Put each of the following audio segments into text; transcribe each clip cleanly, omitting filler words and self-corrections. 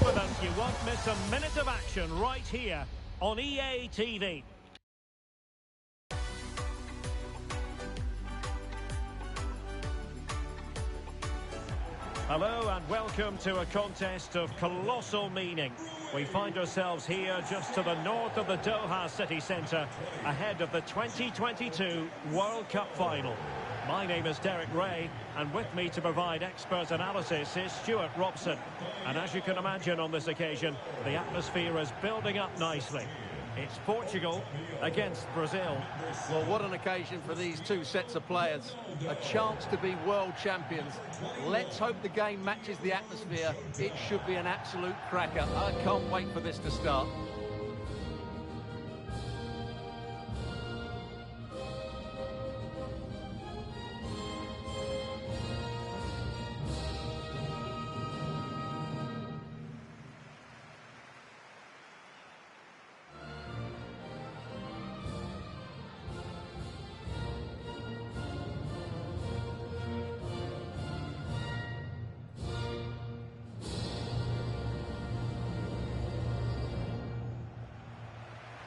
with us, you won't miss a minute of action right here on EA TV. Hello and welcome to a contest of colossal meaning. We find ourselves here just to the north of the Doha city centre, ahead of the 2022 World Cup final. My name is Derek Ray, and with me to provide expert analysis is Stuart Robson. And as you can imagine on this occasion, the atmosphere is building up nicely. It's Portugal against Brazil. Well, what an occasion for these two sets of players. A chance to be world champions. Let's hope the game matches the atmosphere. It should be an absolute cracker. I can't wait for this to start.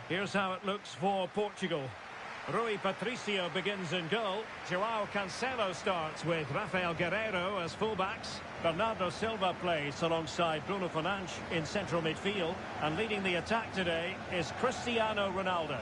Here's how it looks for Portugal. Rui Patricio begins in goal. João Cancelo starts with Rafael Guerreiro as fullbacks. Bernardo Silva plays alongside Bruno Fernandes in central midfield. And leading the attack today is Cristiano Ronaldo.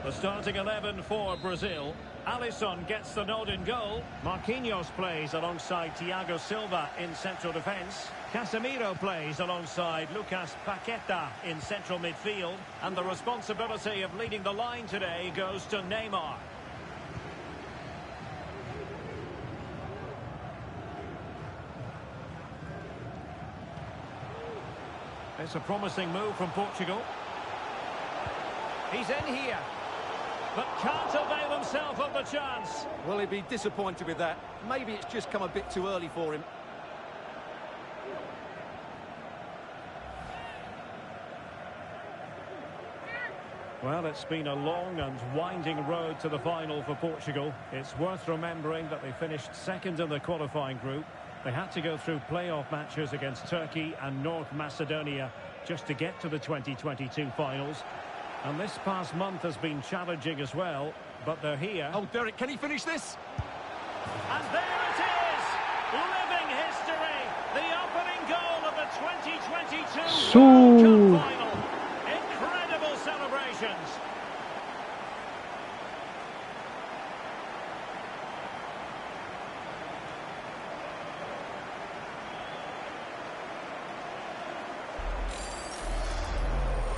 The starting 11 for Brazil. Alisson gets the nod in goal. Marquinhos plays alongside Thiago Silva in central defence. Casemiro plays alongside Lucas Paqueta in central midfield. And the responsibility of leading the line today goes to Neymar. It's a promising move from Portugal. He's in here, but can't avail himself of the chance. Well, he'd be disappointed with that. Maybe it's just come a bit too early for him. Well, it's been a long and winding road to the final for Portugal. It's worth remembering that they finished second in the qualifying group. They had to go through playoff matches against Turkey and North Macedonia just to get to the 2022 finals. And this past month has been challenging as well, but they're here. Oh, Derek, can he finish this? And there it is! Living history! The opening goal of the 2022 World Cup final. Incredible celebrations.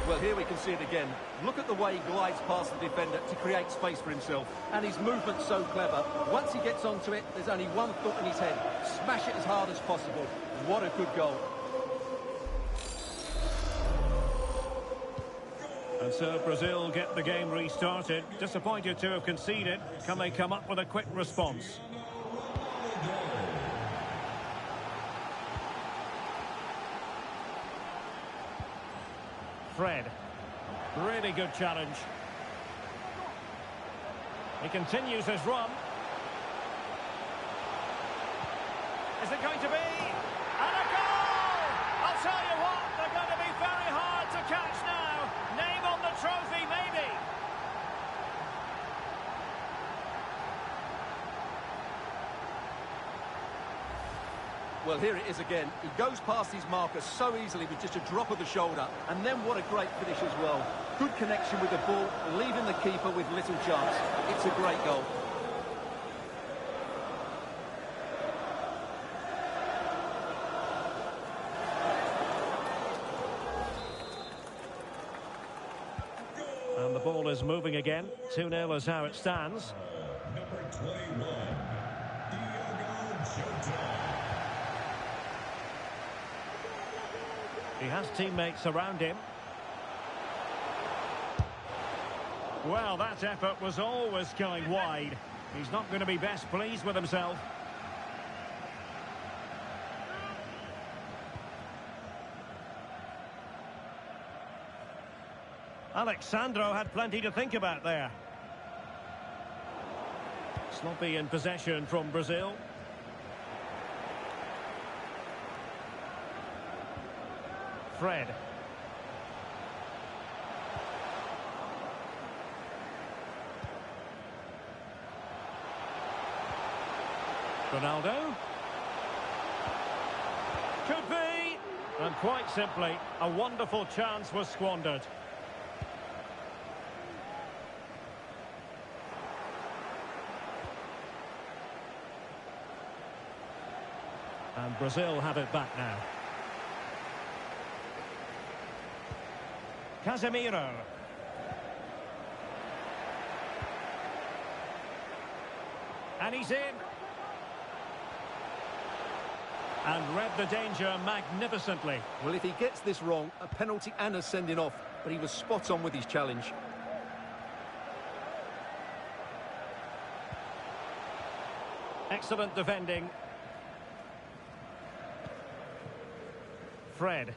Well, here we can see it again. Look at the way he glides past the defender to create space for himself. And his movement's so clever. Once he gets onto it, there's only one thought in his head. Smash it as hard as possible. What a good goal. And so Brazil get the game restarted. Disappointed to have conceded. Can they come up with a quick response? Fred. Really good challenge. He continues his run. Is it going to be? And a goal! I'll tell you what, they're going to be very hard to catch now. Name on the trophy, maybe. Well, here it is again. He goes past his marker so easily with just a drop of the shoulder. And then what a great finish as well. Good connection with the ball, leaving the keeper with little chance. It's a great goal. And the ball is moving again. 2-0 is how it stands. Number 21, He has teammates around him. Well, that effort was always going wide. He's not going to be best pleased with himself. Alexandro had plenty to think about there. Sloppy in possession from Brazil. Fred. Ronaldo. Could be. And quite simply, a wonderful chance was squandered. And Brazil have it back now. Casemiro. And he's in. And read the danger magnificently. Well, if he gets this wrong, a penalty and a sending off, but he was spot on with his challenge. Excellent defending. Fred.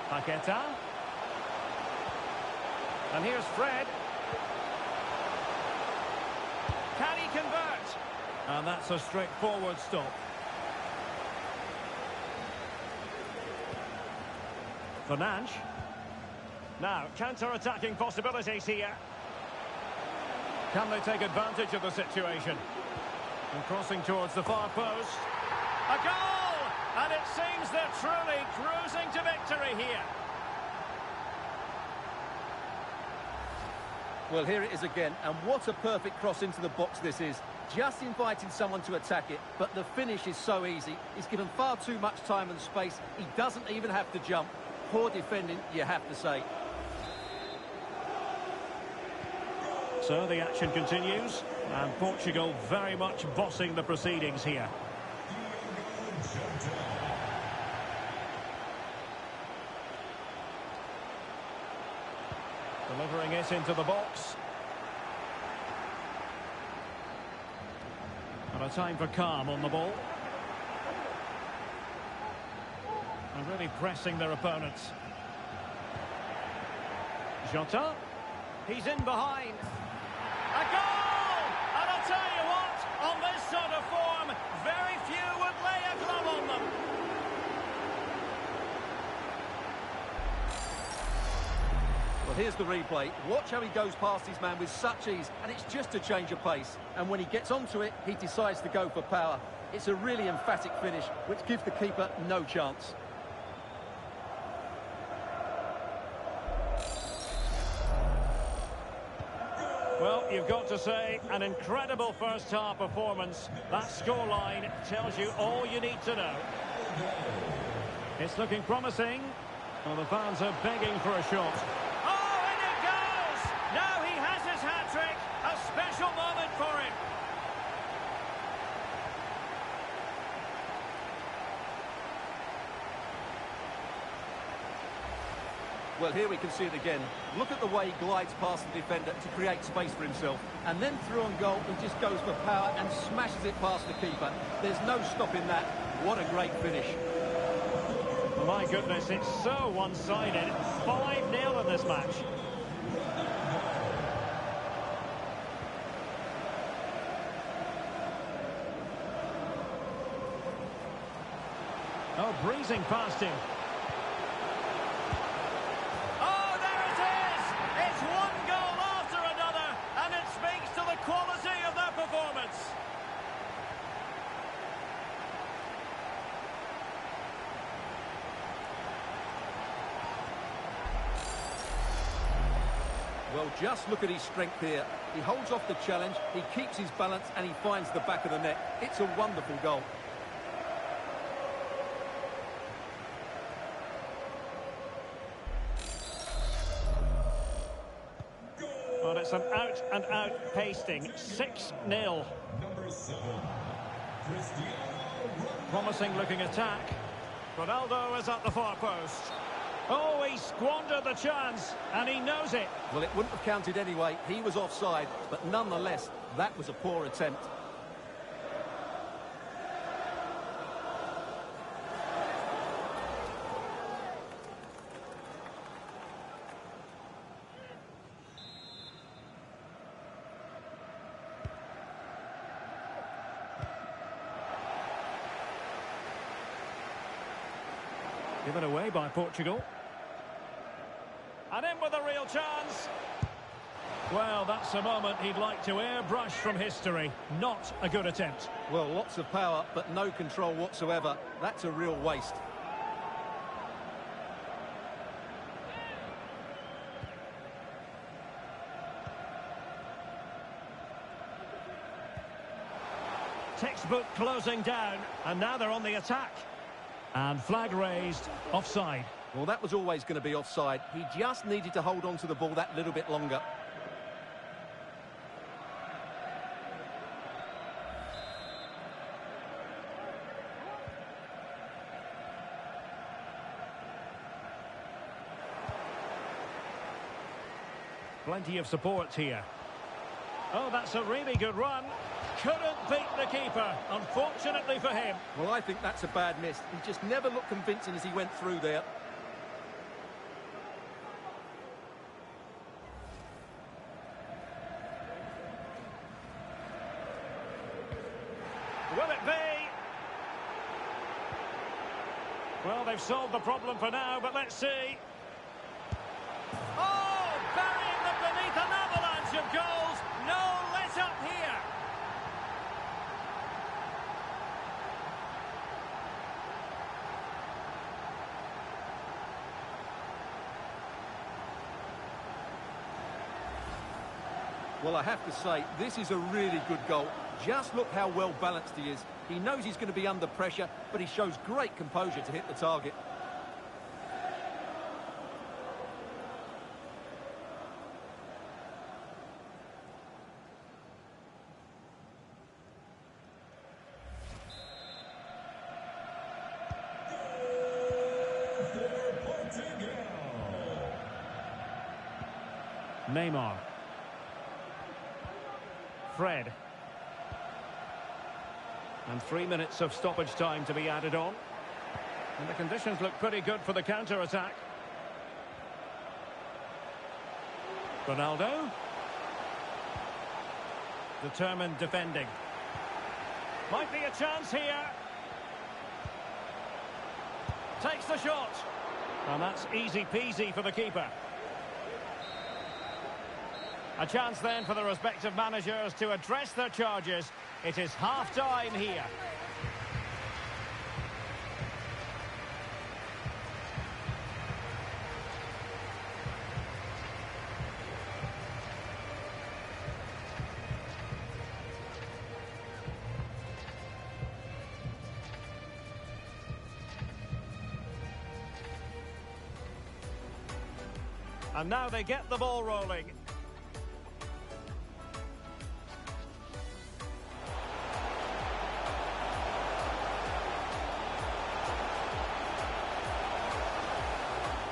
Paqueta. And here's Fred. Can he convert? And that's a straightforward stop. Fernandes. Now, counter-attacking possibilities here. Can they take advantage of the situation? And crossing towards the far post. A goal! And it seems they're truly cruising to victory here. Well, here it is again, and what a perfect cross into the box this is. Just inviting someone to attack it, but the finish is so easy. He's given far too much time and space. He doesn't even have to jump. Poor defending, you have to say. So the action continues, and Portugal very much bossing the proceedings here. Delivering it into the box. And a time for calm on the ball. And really pressing their opponents. Jota. He's in behind. A goal! And I'll tell you what, on this sort of form, very few would lay a glove on them. Well, here's the replay. Watch how he goes past his man with such ease, and it's just a change of pace. And when he gets onto it, he decides to go for power. It's a really emphatic finish, which gives the keeper no chance. Well, you've got to say, an incredible first-half performance. That scoreline tells you all you need to know. It's looking promising. Well, the fans are begging for a shot. Oh, and it goes! Now he has his hat-trick. A special moment for him. Well, here we can see it again. Look at the way he glides past the defender to create space for himself. And then through on goal, he just goes for power and smashes it past the keeper. There's no stopping that. What a great finish. My goodness, it's so one-sided. 5-0 in this match. Oh, breezing past him. Oh, there it is! It's one goal after another, and it speaks to the quality of their performance. Well, just look at his strength here. He holds off the challenge, he keeps his balance, and he finds the back of the net. It's a wonderful goal. Well, it's an out-and-out pasting. 6-0. Number 7, Cristiano Ronaldo. Promising looking attack. Ronaldo is at the far post. Oh, he squandered the chance, and he knows it. Well, it wouldn't have counted anyway. He was offside, but nonetheless, that was a poor attempt. Given away by Portugal. And in with a real chance. Well, that's a moment he'd like to airbrush from history. Not a good attempt. Well, lots of power, but no control whatsoever. That's a real waste. Textbook closing down, and now they're on the attack. And flag raised, offside. Well, that was always going to be offside. He just needed to hold on to the ball that little bit longer. Plenty of support here. Oh, that's a really good run. Couldn't beat the keeper, unfortunately for him. Well, I think that's a bad miss. He just never looked convincing as he went through there. Will it be? Well, they've solved the problem for now, but let's see. Oh, burying them beneath an avalanche of goals. No let-up here. Well, I have to say, this is a really good goal. Just look how well balanced he is. He knows he's going to be under pressure, but he shows great composure to hit the target. For Portugal. Neymar. Fred. And 3 minutes of stoppage time to be added on. And the conditions look pretty good for the counter-attack. Ronaldo. Determined defending. Might be a chance here. Takes the shot. And that's easy peasy for the keeper. A chance then for the respective managers to address their charges. It is half-time here. And now they get the ball rolling.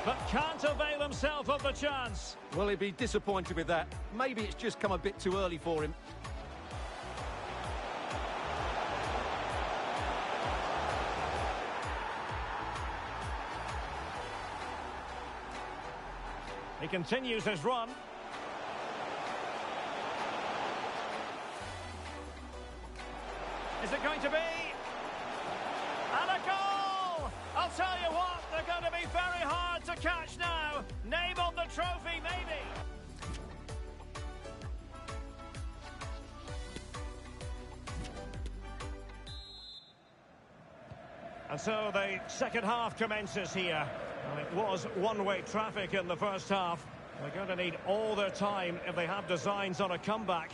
But can't avail himself of the chance. Well, he'd be disappointed with that. Maybe it's just come a bit too early for him. He continues his run. Is it going to be? And a goal! I'll tell you what, they're going to be very hard to catch now. Name on the trophy, maybe. And so the second half commences here. Well, it was one-way traffic in the first half. They're going to need all their time if they have designs on a comeback.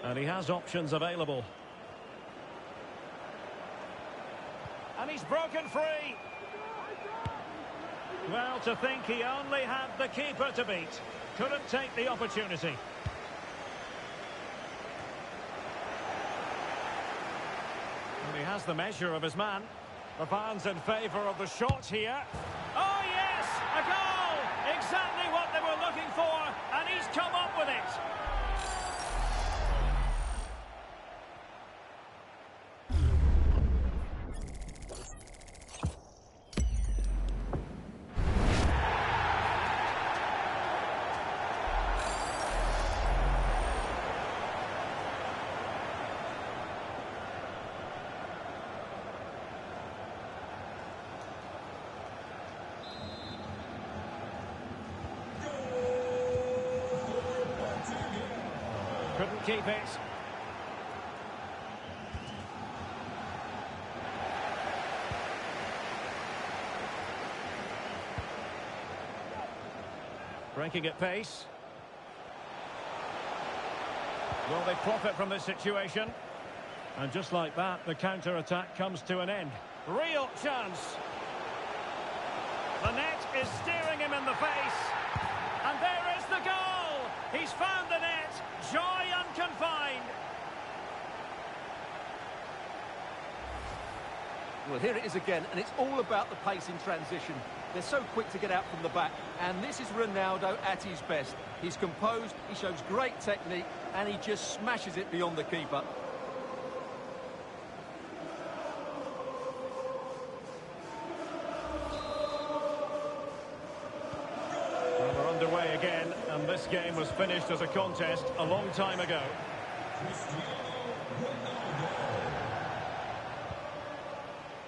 And he has options available. And he's broken free. Well, to think he only had the keeper to beat. couldn't take the opportunity. And he has the measure of his man. The fans in favour of the shot here. Oh yes, a goal! Exactly what they were looking for, and he's come up with it. Couldn't keep it. Breaking at pace. Will they profit from this situation? And just like that, the counter-attack comes to an end. Real chance. The net is staring him in the face. And there is the goal! He's found the net. Joy unconfined. Well, here it is again, and it's all about the pace in transition. They're so quick to get out from the back, and this is Ronaldo at his best. He's composed, he shows great technique, and he just smashes it beyond the keeper. Well, we're underway again, and this game was finished as a contest a long time ago.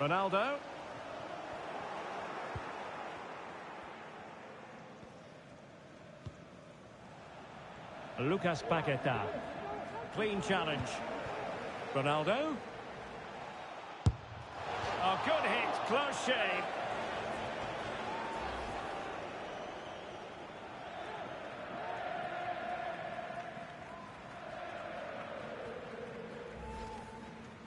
Ronaldo. Lucas Paqueta. Clean challenge. Ronaldo. Oh, good hit. Close shave.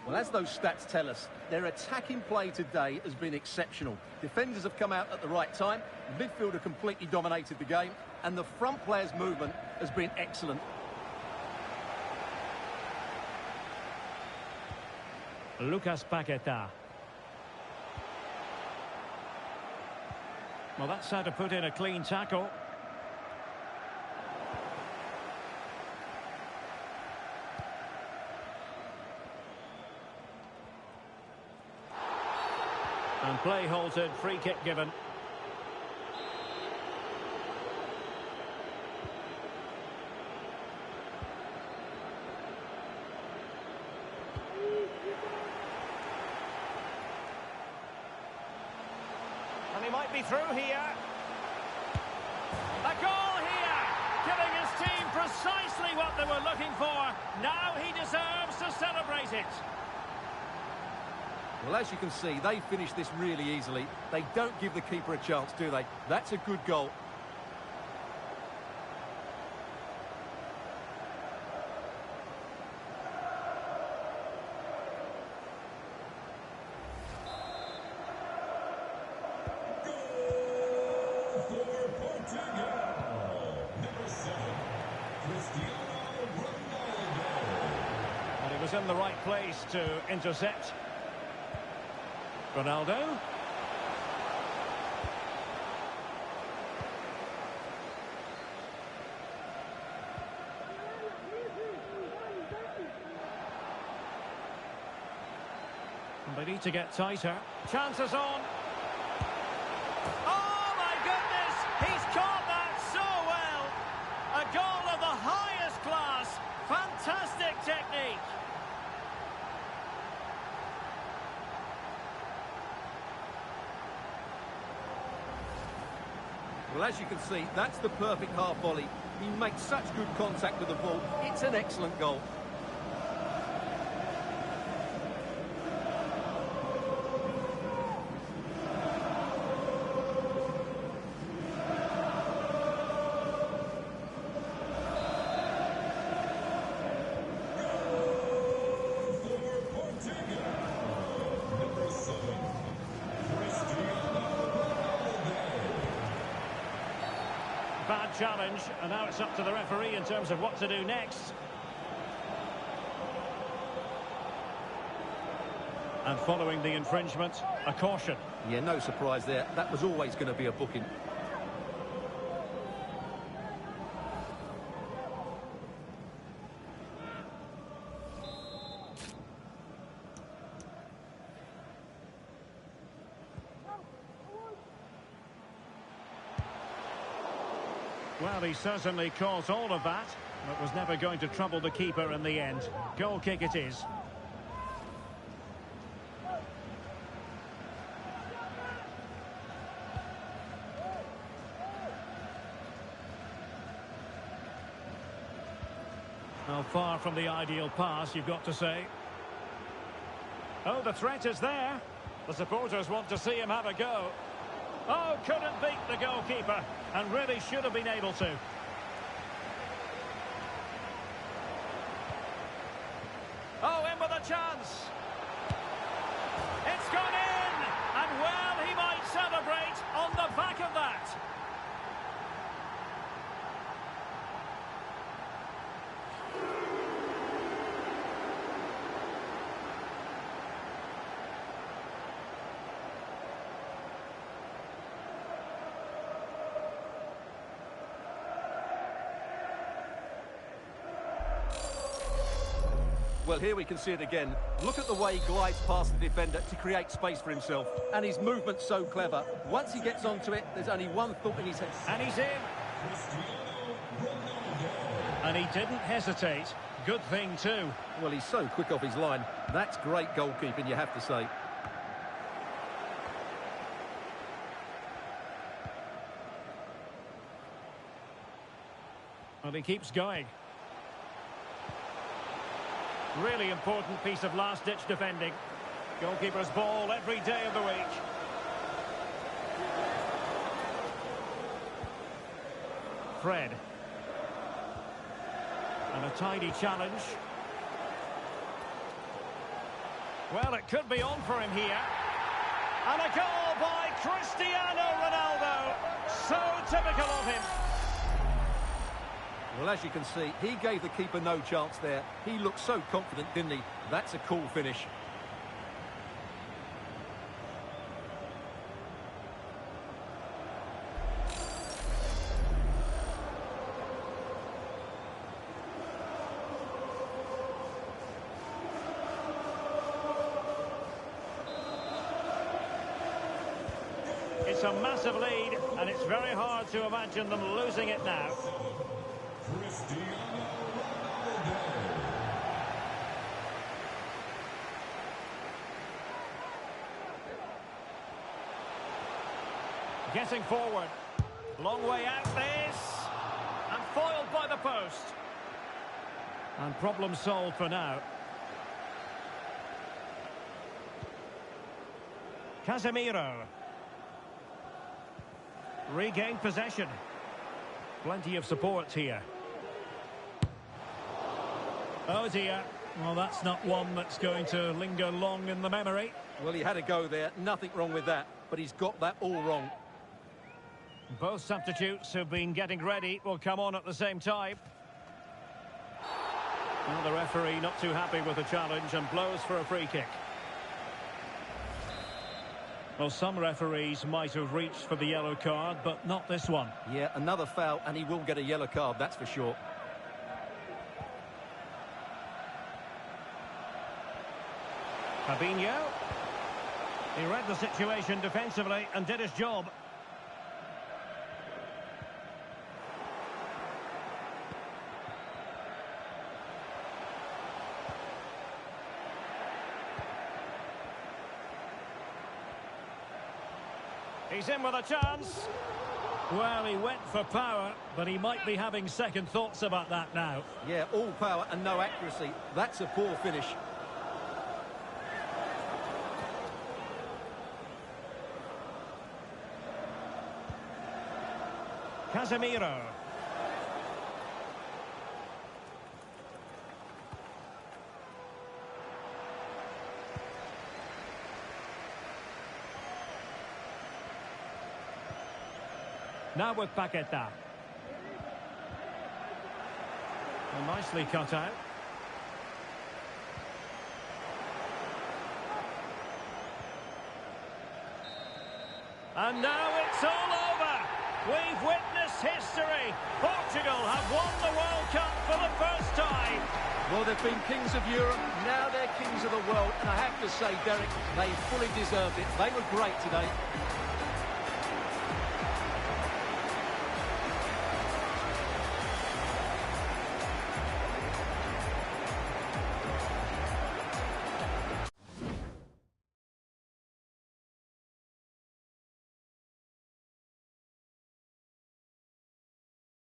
Well, as those stats tell us, their attacking play today has been exceptional. Defenders have come out at the right time, midfielder completely dominated the game, and the front player's movement has been excellent. Lucas Paqueta. Well, that's how to put in a clean tackle. And play halted, free kick given. And he might be through here. A goal here, giving his team precisely what they were looking for. Now he deserves to celebrate it. Well, as you can see, they finish this really easily. They don't give the keeper a chance, do they? That's a good goal. Goal for Portugal. Number 7, Cristiano Ronaldo. And he was in the right place to intercept. Ronaldo. And they need to get tighter. Chances on. Oh my goodness! He's caught that so well! A goal of the highest class. Fantastic technique. Well, as you can see, that's the perfect half volley. He makes such good contact with the ball. It's an excellent goal. Bad challenge, and now it's up to the referee in terms of what to do next. And following the infringement, a caution. Yeah, no surprise there. That was always going to be a booking. Well, he certainly caused all of that, but was never going to trouble the keeper in the end. Goal kick it is. Well, far from the ideal pass, you've got to say. Oh, the threat is there. The supporters want to see him have a go. Oh, couldn't beat the goalkeeper, and really should have been able to. Oh, in with a chance. It's gone in, and well, he might celebrate on the back of that. Well, here we can see it again. Look at the way he glides past the defender to create space for himself. And his movement's so clever. Once he gets onto it, there's only one thought in his head. And he's in. And he didn't hesitate. Good thing, too. Well, he's so quick off his line. That's great goalkeeping, you have to say. And he keeps going. Really important piece of last-ditch defending. Goalkeeper's ball every day of the week. Fred. And a tidy challenge. Well, it could be on for him here. And a goal by Cristiano Ronaldo. So typical of him. Well, as you can see, he gave the keeper no chance there. He looked so confident, didn't he? That's a cool finish. It's a massive lead, and it's very hard to imagine them losing it now. Getting forward. Long way out this. And foiled by the post. And problem solved for now. Casemiro. Regained possession. Plenty of support here. Oh dear. Well, that's not one that's going to linger long in the memory. Well, he had a go there. Nothing wrong with that. But he's got that all wrong. Both substitutes who've been getting ready will come on at the same time. Well, the referee not too happy with the challenge and blows for a free kick. Well, some referees might have reached for the yellow card, but not this one. Yeah, another foul, and he will get a yellow card, that's for sure. Fabinho. He read the situation defensively and did his job. He's in with a chance. Well, he went for power, but he might be having second thoughts about that now. Yeah, all power and no accuracy. That's a poor finish. Casemiro. Now with Paqueta. Well, nicely cut out. And now it's all over. We've witnessed history. Portugal have won the World Cup for the first time. Well, they've been kings of Europe, now they're kings of the world. And I have to say, Derek, they fully deserved it. They were great today.